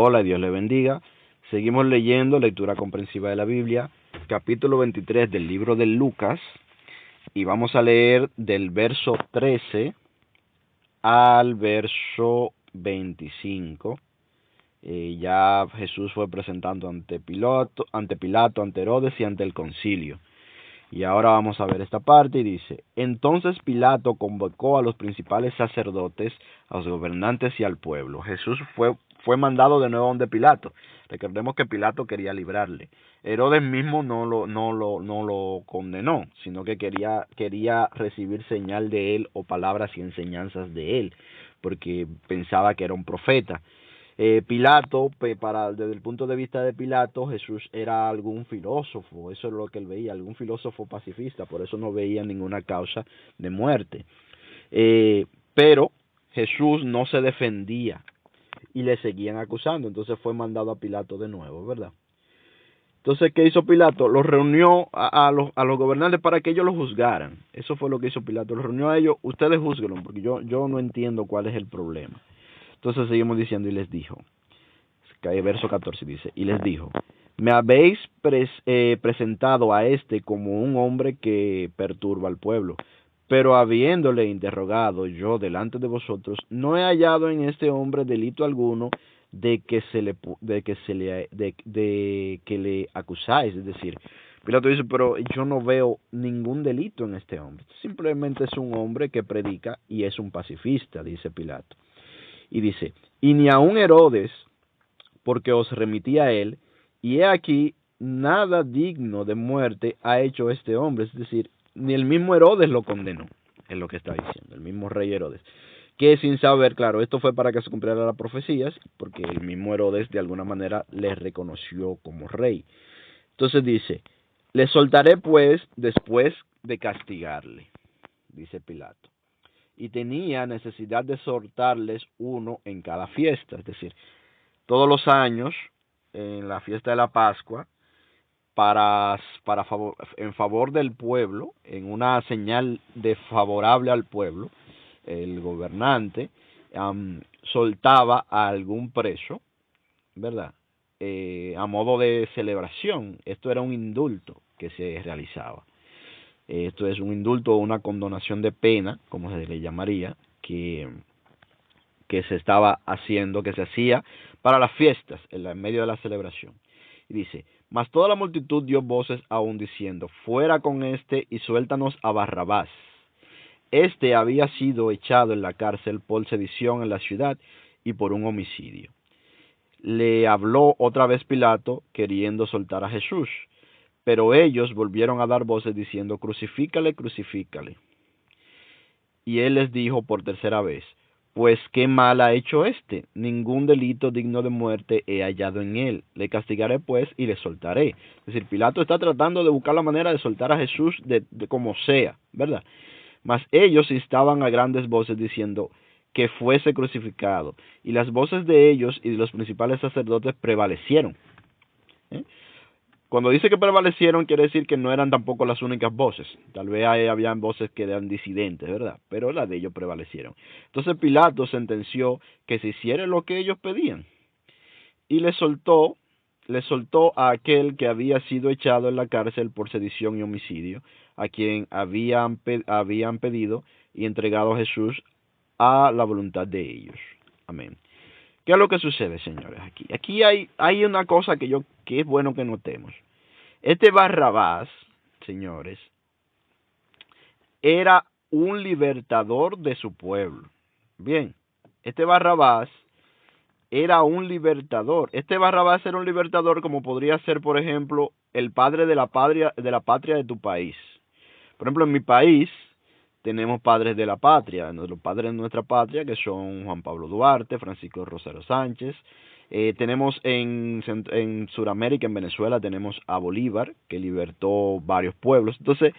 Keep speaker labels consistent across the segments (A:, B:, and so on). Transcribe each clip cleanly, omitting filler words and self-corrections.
A: Hola, Dios le bendiga. Seguimos leyendo lectura comprensiva de la Biblia, capítulo 23 del libro de Lucas, y vamos a leer del verso 13 al verso 25. Ya Jesús fue presentando ante Pilato, ante Herodes y ante el concilio. Y ahora vamos a ver esta parte y dice: Entonces Pilato convocó a los principales sacerdotes, a los gobernantes y al pueblo. Jesús fue mandado de nuevo donde Pilato. Recordemos que Pilato quería librarle. Herodes mismo no lo condenó, sino que quería recibir señal de él o palabras y enseñanzas de él, porque pensaba que era un profeta. Pilato, desde el punto de vista de Pilato, Jesús era algún filósofo, eso es lo que él veía, algún filósofo pacifista, por eso no veía ninguna causa de muerte. Pero Jesús no se defendía y le seguían acusando, entonces fue mandado a Pilato de nuevo, ¿verdad? Entonces, ¿qué hizo Pilato? Los reunió a los gobernantes para que ellos lo juzgaran. Eso fue lo que hizo Pilato, los reunió a ellos: ustedes júzguenlo, porque yo no entiendo cuál es el problema. Entonces seguimos diciendo: y les dijo, verso 14 dice, y les dijo: me habéis presentado a este como un hombre que perturba al pueblo, pero habiéndole interrogado yo delante de vosotros, no he hallado en este hombre delito alguno de que le acusáis. Es decir, Pilato dice: pero yo no veo ningún delito en este hombre, simplemente es un hombre que predica y es un pacifista, dice Pilato. Y dice: y ni aun Herodes, porque os remití a él, y he aquí, nada digno de muerte ha hecho este hombre. Es decir, ni el mismo Herodes lo condenó, es lo que está diciendo, el mismo rey Herodes. Que sin saber, claro, esto fue para que se cumplieran las profecías, porque el mismo Herodes de alguna manera le reconoció como rey. Entonces dice: le soltaré pues después de castigarle, dice Pilato. Y tenía necesidad de soltarles uno en cada fiesta. Es decir, todos los años, en la fiesta de la Pascua, en favor del pueblo, en una señal de favorable al pueblo, el gobernante soltaba a algún preso, ¿verdad? A modo de celebración. Esto era un indulto que se realizaba. Esto es un indulto o una condonación de pena, como se le llamaría, que se estaba haciendo, que se hacía para las fiestas, en medio de la celebración. Y dice: mas toda la multitud dio voces aún diciendo: fuera con este y suéltanos a Barrabás. Este había sido echado en la cárcel por sedición en la ciudad y por un homicidio. Le habló otra vez Pilato, queriendo soltar a Jesús, pero ellos volvieron a dar voces diciendo: crucifícale, crucifícale. Y él les dijo por tercera vez: pues qué mal ha hecho este, ningún delito digno de muerte he hallado en él, le castigaré pues y le soltaré. Es decir, Pilato está tratando de buscar la manera de soltar a Jesús de como sea, ¿verdad? Mas ellos instaban a grandes voces diciendo que fuese crucificado, y las voces de ellos y de los principales sacerdotes prevalecieron. ¿Eh? Cuando dice que prevalecieron, quiere decir que no eran tampoco las únicas voces. Tal vez habían voces que eran disidentes, ¿verdad? Pero las de ellos prevalecieron. Entonces Pilato sentenció que se hiciera lo que ellos pedían. Y le soltó a aquel que había sido echado en la cárcel por sedición y homicidio, a quien habían pedido y entregado a Jesús a la voluntad de ellos. Amén. ¿Qué es lo que sucede, señores? Aquí hay una cosa que es bueno que notemos. Este Barrabás, señores, era un libertador de su pueblo. Bien, este Barrabás era un libertador. Este Barrabás era un libertador como podría ser, por ejemplo, el padre de la patria de tu país. Por ejemplo, en mi país tenemos padres de la patria, los padres de nuestra patria, que son Juan Pablo Duarte, Francisco Rosario Sánchez. Tenemos en Sudamérica, en Venezuela, tenemos a Bolívar, que libertó varios pueblos. Entonces,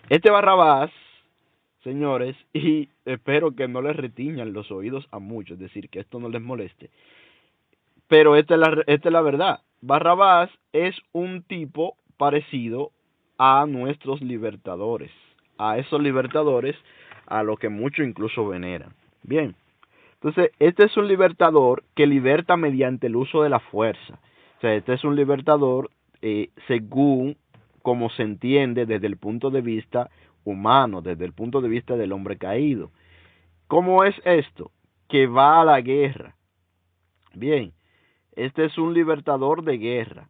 A: este Barrabás, señores, y espero que no les retiñan los oídos a muchos, es decir, que esto no les moleste, pero esta es la verdad. Barrabás es un tipo parecido a nuestros libertadores, a esos libertadores a los que muchos incluso veneran. Bien, Entonces, este es un libertador que liberta mediante el uso de la fuerza. O sea, este es un libertador según como se entiende desde el punto de vista humano, desde el punto de vista del hombre caído. ¿Cómo es esto? Que va a la guerra. Bien, este es un libertador de guerra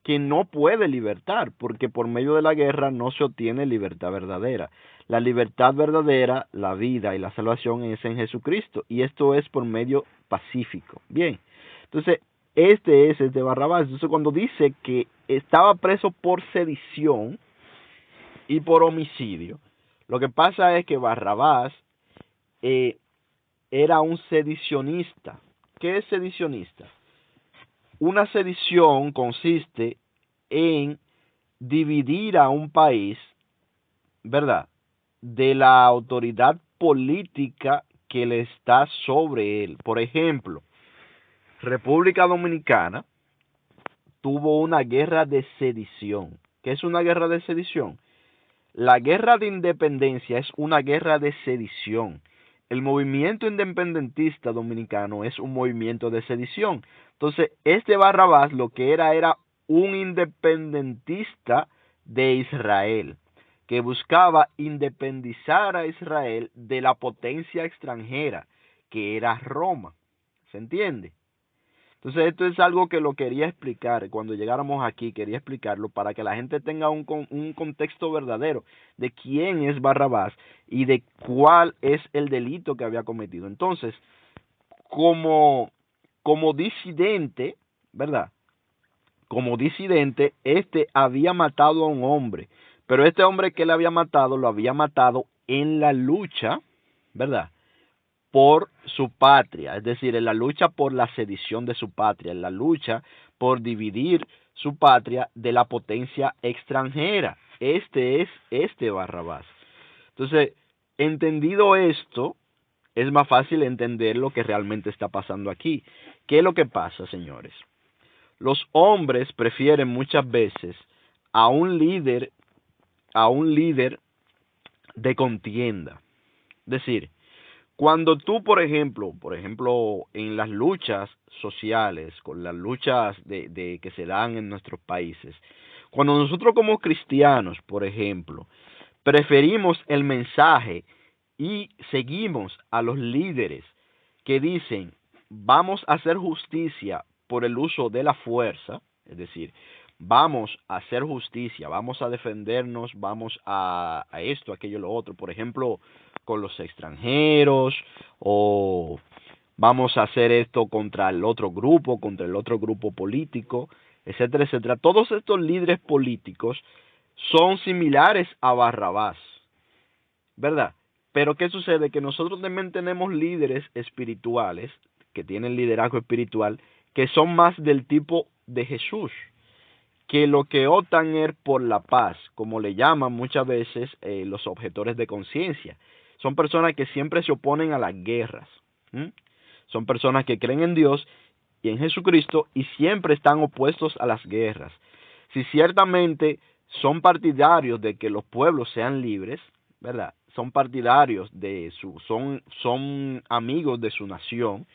A: que no puede libertar, porque por medio de la guerra no se obtiene libertad verdadera. La libertad verdadera, la vida y la salvación es en Jesucristo, y esto es por medio pacífico. Bien, entonces este es el de Barrabás. Entonces cuando dice que estaba preso por sedición y por homicidio, lo que pasa es que Barrabás era un sedicionista. ¿Qué es sedicionista? Una sedición consiste en dividir a un país, ¿verdad?, de la autoridad política que le está sobre él. Por ejemplo, República Dominicana tuvo una guerra de sedición. ¿Qué es una guerra de sedición? La guerra de independencia es una guerra de sedición. El movimiento independentista dominicano es un movimiento de sedición. Entonces, este Barrabás lo que era un independentista de Israel, que buscaba independizar a Israel de la potencia extranjera, que era Roma. ¿Se entiende? Entonces esto es algo que lo quería explicar, cuando llegáramos aquí quería explicarlo para que la gente tenga un contexto verdadero de quién es Barrabás y de cuál es el delito que había cometido. Entonces, como disidente, ¿verdad? Como disidente, este había matado a un hombre, pero este hombre que le había matado, lo había matado en la lucha, ¿verdad?, por su patria, es decir, en la lucha por la sedición de su patria, en la lucha por dividir su patria de la potencia extranjera. Este es este Barrabás. Entonces, entendido esto, es más fácil entender lo que realmente está pasando aquí. ¿Qué es lo que pasa, señores? Los hombres prefieren muchas veces a un líder de contienda. Es decir, cuando tú, por ejemplo, en las luchas sociales, con las luchas de que se dan en nuestros países, cuando nosotros como cristianos, por ejemplo, preferimos el mensaje y seguimos a los líderes que dicen, vamos a hacer justicia por el uso de la fuerza, es decir, vamos a hacer justicia, vamos a defendernos, vamos a esto, aquello, lo otro, por ejemplo, con los extranjeros, o vamos a hacer esto contra el otro grupo político, etcétera, etcétera. Todos estos líderes políticos son similares a Barrabás, ¿verdad? Pero ¿qué sucede? Que nosotros también tenemos líderes espirituales, que tienen liderazgo espiritual, que son más del tipo de Jesús, que lo que optan es por la paz, como le llaman muchas veces los objetores de conciencia. Son personas que siempre se oponen a las guerras. Son personas que creen en Dios y en Jesucristo y siempre están opuestos a las guerras. Si ciertamente son partidarios de que los pueblos sean libres, ¿verdad? Son partidarios son amigos de su nación,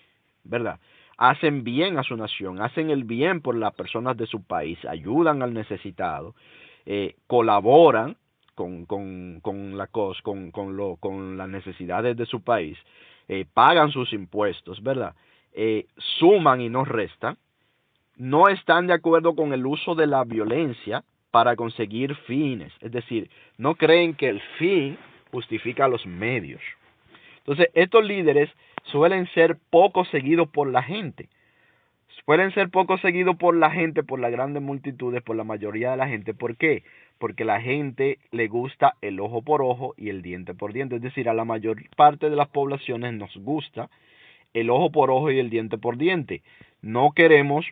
A: ¿verdad? Hacen bien a su nación, hacen el bien por las personas de su país, ayudan al necesitado, colaboran con las necesidades de su país, pagan sus impuestos, ¿verdad? Suman y no restan, no están de acuerdo con el uso de la violencia para conseguir fines, es decir, no creen que el fin justifica los medios. Entonces, estos líderes suelen ser poco seguidos por la gente. Suelen ser poco seguidos por la gente, por las grandes multitudes, por la mayoría de la gente. ¿Por qué? Porque la gente le gusta el ojo por ojo y el diente por diente. Es decir, a la mayor parte de las poblaciones nos gusta el ojo por ojo y el diente por diente. No queremos,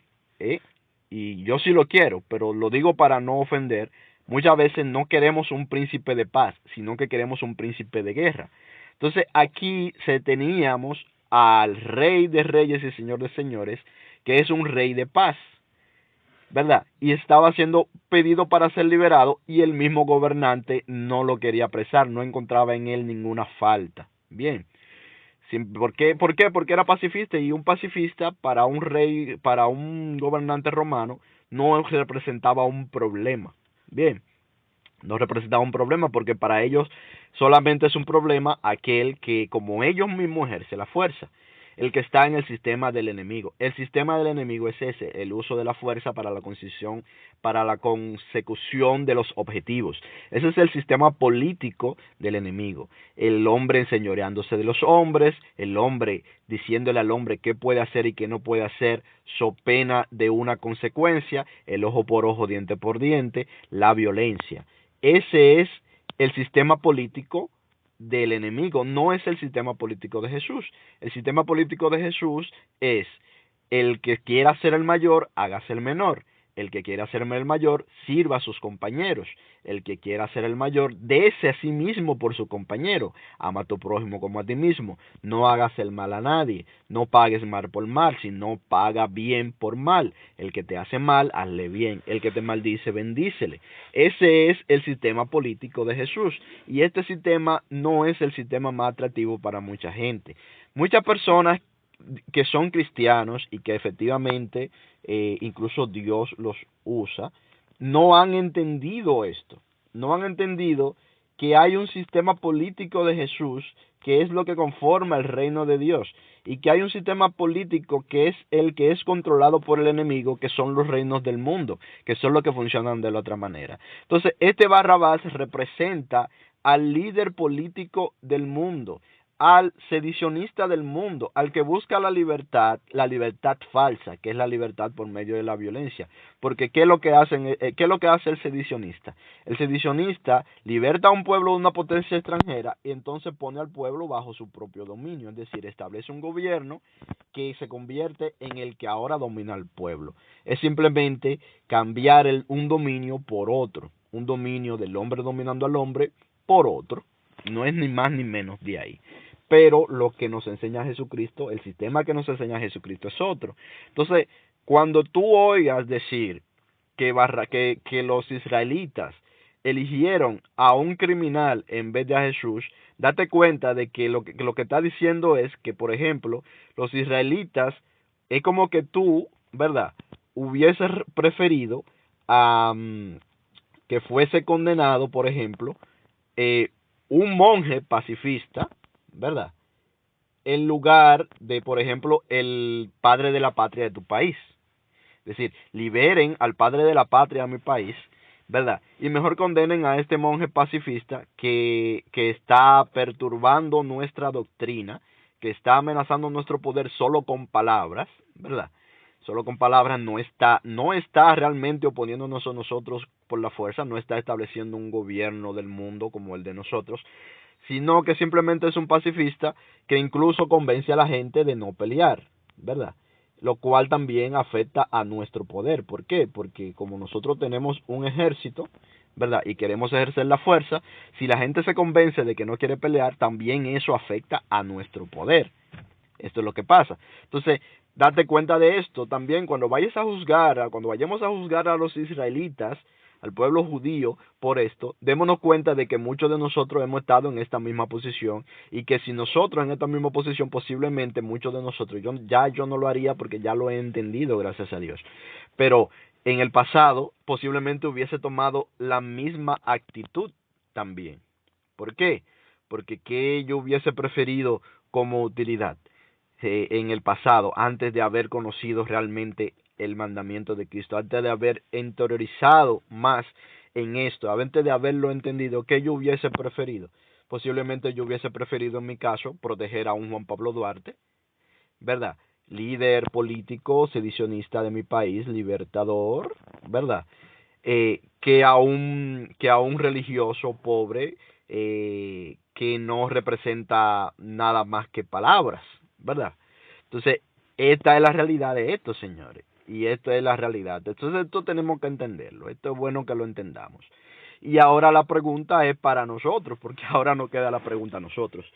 A: y yo sí lo quiero, pero lo digo para no ofender, muchas veces no queremos un príncipe de paz, sino que queremos un príncipe de guerra. Entonces aquí teníamos al rey de reyes y señor de señores, que es un rey de paz, ¿verdad? Y estaba siendo pedido para ser liberado y el mismo gobernante no lo quería apresar, no encontraba en él ninguna falta. Bien, ¿Por qué? ¿Por qué? Porque era pacifista, y un pacifista para un rey, para un gobernante romano, no representaba un problema. Bien, no representaba un problema porque para ellos solamente es un problema aquel que, como ellos mismos, ejerce la fuerza, el que está en el sistema del enemigo. El sistema del enemigo es ese, el uso de la fuerza para la consecución de los objetivos. Ese es el sistema político del enemigo. El hombre enseñoreándose de los hombres, el hombre diciéndole al hombre qué puede hacer y qué no puede hacer, so pena de una consecuencia, el ojo por ojo, diente por diente, la violencia. Ese es el sistema político del enemigo, no es el sistema político de Jesús. El sistema político de Jesús es: el que quiera ser el mayor, hágase el menor. El que quiera ser el mayor, sirva a sus compañeros. El que quiera ser el mayor, dése a sí mismo por su compañero. Ama a tu prójimo como a ti mismo. No hagas el mal a nadie. No pagues mal por mal, sino paga bien por mal. El que te hace mal, hazle bien. El que te maldice, bendícele. Ese es el sistema político de Jesús. Y este sistema no es el sistema más atractivo para mucha gente. Muchas personas que son cristianos y que efectivamente incluso Dios los usa, no han entendido esto, no han entendido que hay un sistema político de Jesús que es lo que conforma el reino de Dios, y que hay un sistema político que es el que es controlado por el enemigo, que son los reinos del mundo, que son los que funcionan de la otra manera. Entonces, este Barrabás representa al líder político del mundo, al sedicionista del mundo, al que busca la libertad falsa, que es la libertad por medio de la violencia. Porque ¿qué es lo que hace el sedicionista? El sedicionista liberta a un pueblo de una potencia extranjera y entonces pone al pueblo bajo su propio dominio, es decir, establece un gobierno que se convierte en el que ahora domina al pueblo. Es simplemente cambiar un dominio por otro, un dominio del hombre dominando al hombre por otro. No es ni más ni menos de ahí. Pero lo que nos enseña Jesucristo, el sistema que nos enseña Jesucristo es otro. Entonces, cuando tú oigas decir que los israelitas eligieron a un criminal en vez de a Jesús, date cuenta de que lo que está diciendo es que, por ejemplo, los israelitas, es como que tú, ¿verdad?, hubieses preferido que fuese condenado, por ejemplo, un monje pacifista, ¿verdad?, en lugar de, por ejemplo, el padre de la patria de tu país. Es decir, liberen al padre de la patria de mi país, ¿verdad? Y mejor condenen a este monje pacifista que está perturbando nuestra doctrina, que está amenazando nuestro poder solo con palabras, ¿verdad? Solo con palabras, no está realmente oponiéndonos a nosotros por la fuerza, no está estableciendo un gobierno del mundo como el de nosotros, sino que simplemente es un pacifista que incluso convence a la gente de no pelear, ¿verdad? Lo cual también afecta a nuestro poder. ¿Por qué? Porque como nosotros tenemos un ejército, ¿verdad?, y queremos ejercer la fuerza, si la gente se convence de que no quiere pelear, también eso afecta a nuestro poder. Esto es lo que pasa. Entonces, date cuenta de esto también cuando vayamos a juzgar a los israelitas, al pueblo judío, por esto, démonos cuenta de que muchos de nosotros hemos estado en esta misma posición, y que si nosotros en esta misma posición, posiblemente muchos de nosotros, yo no lo haría porque ya lo he entendido, gracias a Dios, pero en el pasado posiblemente hubiese tomado la misma actitud también. ¿Por qué? Porque ¿qué yo hubiese preferido como utilidad en el pasado, antes de haber conocido realmente el mandamiento de Cristo, antes de haber interiorizado más en esto, antes de haberlo entendido? ¿Qué yo hubiese preferido? Posiblemente yo hubiese preferido, en mi caso, proteger a un Juan Pablo Duarte, ¿verdad?, líder político, sedicionista de mi país, libertador, ¿verdad?, que a un religioso pobre, que no representa nada más que palabras, ¿verdad? Entonces, esta es la realidad de esto, señores, y esta es la realidad. Entonces, esto tenemos que entenderlo, esto es bueno que lo entendamos. Y ahora la pregunta es para nosotros, porque ahora nos queda la pregunta a nosotros.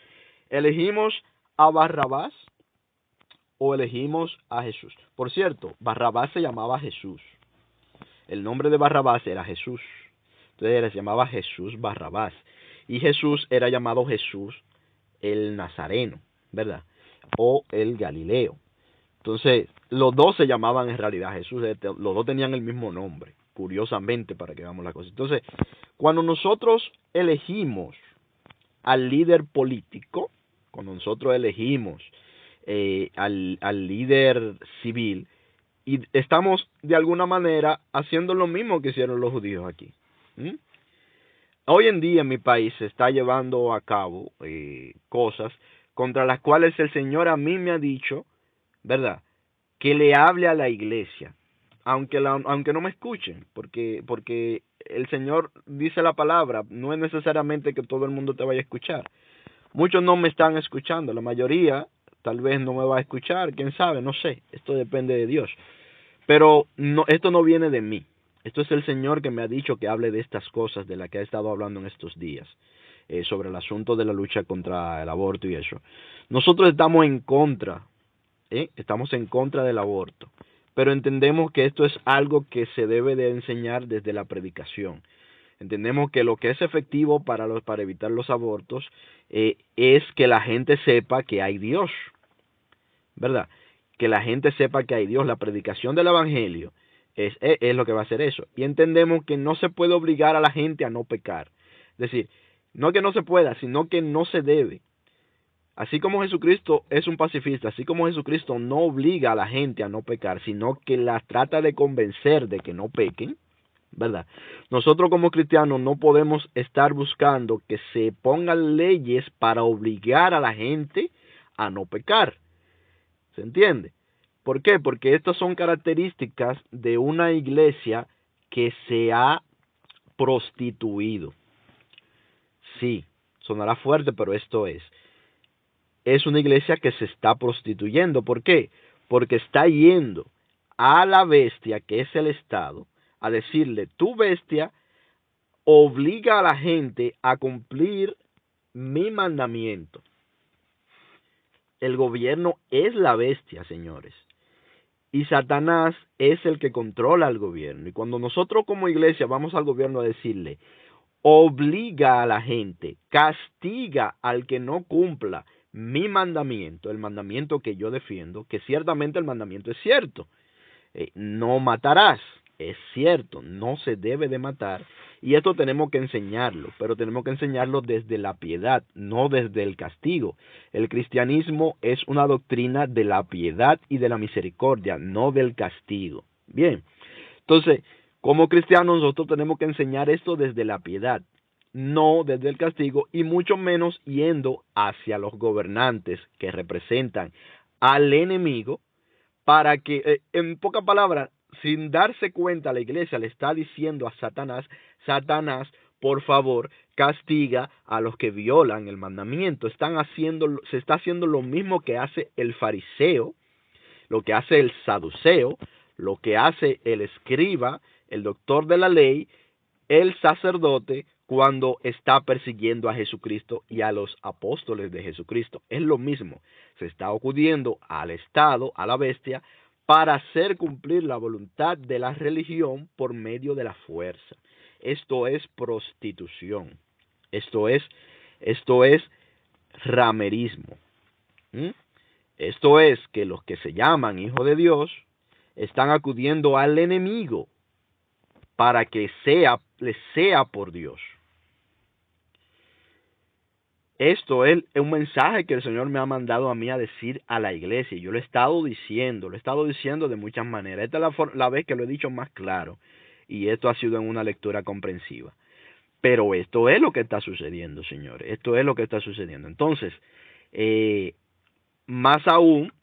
A: ¿Elegimos a Barrabás o elegimos a Jesús? Por cierto, Barrabás se llamaba Jesús. El nombre de Barrabás era Jesús. Entonces él se llamaba Jesús Barrabás. Y Jesús era llamado Jesús el Nazareno. ¿verdad? O el Galileo. Entonces, los dos se llamaban en realidad Jesús, los dos tenían el mismo nombre, curiosamente, para que veamos la cosa. Entonces, cuando nosotros elegimos al líder político, cuando nosotros elegimos al líder civil, y estamos de alguna manera haciendo lo mismo que hicieron los judíos aquí. ¿Mm? Hoy en día en mi país se está llevando a cabo cosas contra las cuales el Señor a mí me ha dicho, ¿verdad?, que le hable a la iglesia, aunque no me escuchen, porque el Señor dice la palabra, no es necesariamente que todo el mundo te vaya a escuchar. Muchos no me están escuchando, la mayoría tal vez no me va a escuchar, quién sabe, no sé, esto depende de Dios. Pero no, esto no viene de mí. Esto es el Señor que me ha dicho que hable de estas cosas de las que he estado hablando en estos días, sobre el asunto de la lucha contra el aborto y eso. Nosotros estamos en contra, estamos en contra del aborto, pero entendemos que esto es algo que se debe de enseñar desde la predicación. Entendemos que lo que es efectivo para evitar los abortos es que la gente sepa que hay Dios, ¿verdad? Que la gente sepa que hay Dios. La predicación del evangelio es lo que va a hacer eso. Y entendemos que no se puede obligar a la gente a no pecar. Es decir, no que no se pueda, sino que no se debe. Así como Jesucristo es un pacifista, así como Jesucristo no obliga a la gente a no pecar, sino que las trata de convencer de que no pequen, ¿verdad? Nosotros como cristianos no podemos estar buscando que se pongan leyes para obligar a la gente a no pecar. ¿Se entiende? ¿Por qué? Porque estas son características de una iglesia que se ha prostituido. Sí, sonará fuerte, pero esto es. Es una iglesia que se está prostituyendo. ¿Por qué? Porque está yendo a la bestia, que es el Estado, a decirle, tu bestia obliga a la gente a cumplir mi mandamiento. El gobierno es la bestia, señores. Y Satanás es el que controla al gobierno. Y cuando nosotros como iglesia vamos al gobierno a decirle, obliga a la gente, castiga al que no cumpla mi mandamiento, el mandamiento que yo defiendo, que ciertamente el mandamiento es cierto. No matarás, es cierto, no se debe de matar. Y esto tenemos que enseñarlo, pero tenemos que enseñarlo desde la piedad, no desde el castigo. El cristianismo es una doctrina de la piedad y de la misericordia, no del castigo. Bien, entonces, como cristianos nosotros tenemos que enseñar esto desde la piedad, no desde el castigo, y mucho menos yendo hacia los gobernantes que representan al enemigo, para que, en pocas palabras, sin darse cuenta, la iglesia le está diciendo a Satanás, Satanás, por favor, castiga a los que violan el mandamiento. Se está haciendo lo mismo que hace el fariseo, lo que hace el saduceo, lo que hace el escriba, el doctor de la ley, el sacerdote, cuando está persiguiendo a Jesucristo y a los apóstoles de Jesucristo. Es lo mismo. Se está acudiendo al Estado, a la bestia, para hacer cumplir la voluntad de la religión por medio de la fuerza. Esto es prostitución. Esto es ramerismo. ¿Mm? Esto es que los que se llaman hijos de Dios están acudiendo al enemigo para que les sea por Dios. Esto es un mensaje que el Señor me ha mandado a mí a decir a la iglesia. Yo lo he estado diciendo de muchas maneras. Esta es la vez que lo he dicho más claro. Y esto ha sido en una lectura comprensiva. Pero esto es lo que está sucediendo, señores. Esto es lo que está sucediendo. Entonces, más aún,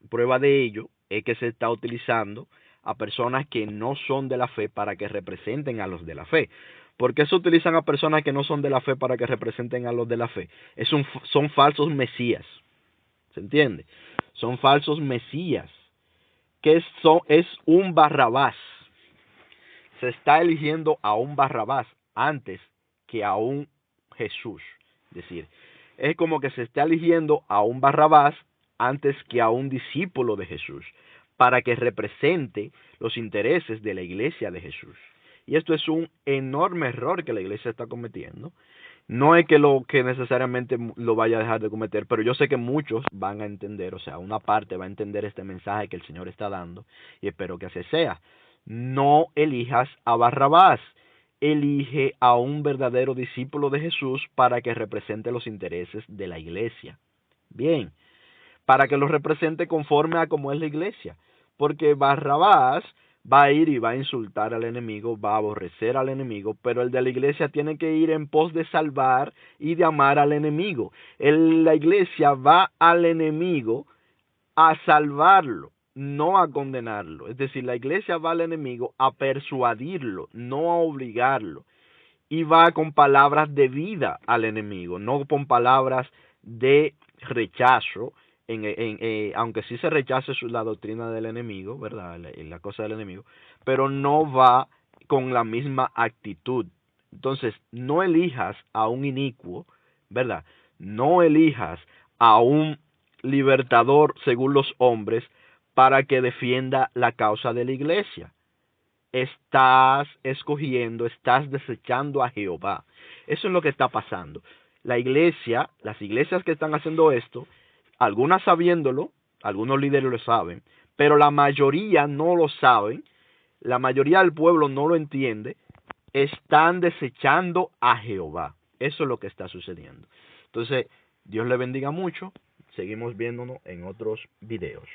A: prueba de ello es que se está utilizando a personas que no son de la fe para que representen a los de la fe. ¿Por qué se utilizan a personas que no son de la fe para que representen a los de la fe? Son falsos mesías. ¿Se entiende? Son falsos mesías. Es un Barrabás. Se está eligiendo a un Barrabás antes que a un Jesús. Es decir, es como que se está eligiendo a un Barrabás antes que a un discípulo de Jesús, para que represente los intereses de la iglesia de Jesús. Y esto es un enorme error que la iglesia está cometiendo. No es que lo que necesariamente lo vaya a dejar de cometer, pero yo sé que muchos van a entender, o sea, una parte va a entender este mensaje que el Señor está dando, y espero que así sea. No elijas a Barrabás, elige a un verdadero discípulo de Jesús para que represente los intereses de la iglesia. Bien, para que lo represente conforme a cómo es la iglesia, porque Barrabás va a ir y va a insultar al enemigo, va a aborrecer al enemigo, pero el de la iglesia tiene que ir en pos de salvar y de amar al enemigo. La iglesia va al enemigo a salvarlo, no a condenarlo. Es decir, la iglesia va al enemigo a persuadirlo, no a obligarlo. Y va con palabras de vida al enemigo, no con palabras de rechazo, aunque sí se rechace la doctrina del enemigo, ¿verdad? La cosa del enemigo, pero no va con la misma actitud. Entonces, no elijas a un inicuo, ¿verdad? No elijas a un libertador según los hombres para que defienda la causa de la iglesia. Estás escogiendo, estás desechando a Jehová. Eso es lo que está pasando. La iglesia, las iglesias que están haciendo esto, algunas sabiéndolo, algunos líderes lo saben, pero la mayoría no lo saben, la mayoría del pueblo no lo entiende, están desechando a Jehová. Eso es lo que está sucediendo. Entonces, Dios le bendiga mucho. Seguimos viéndonos en otros videos.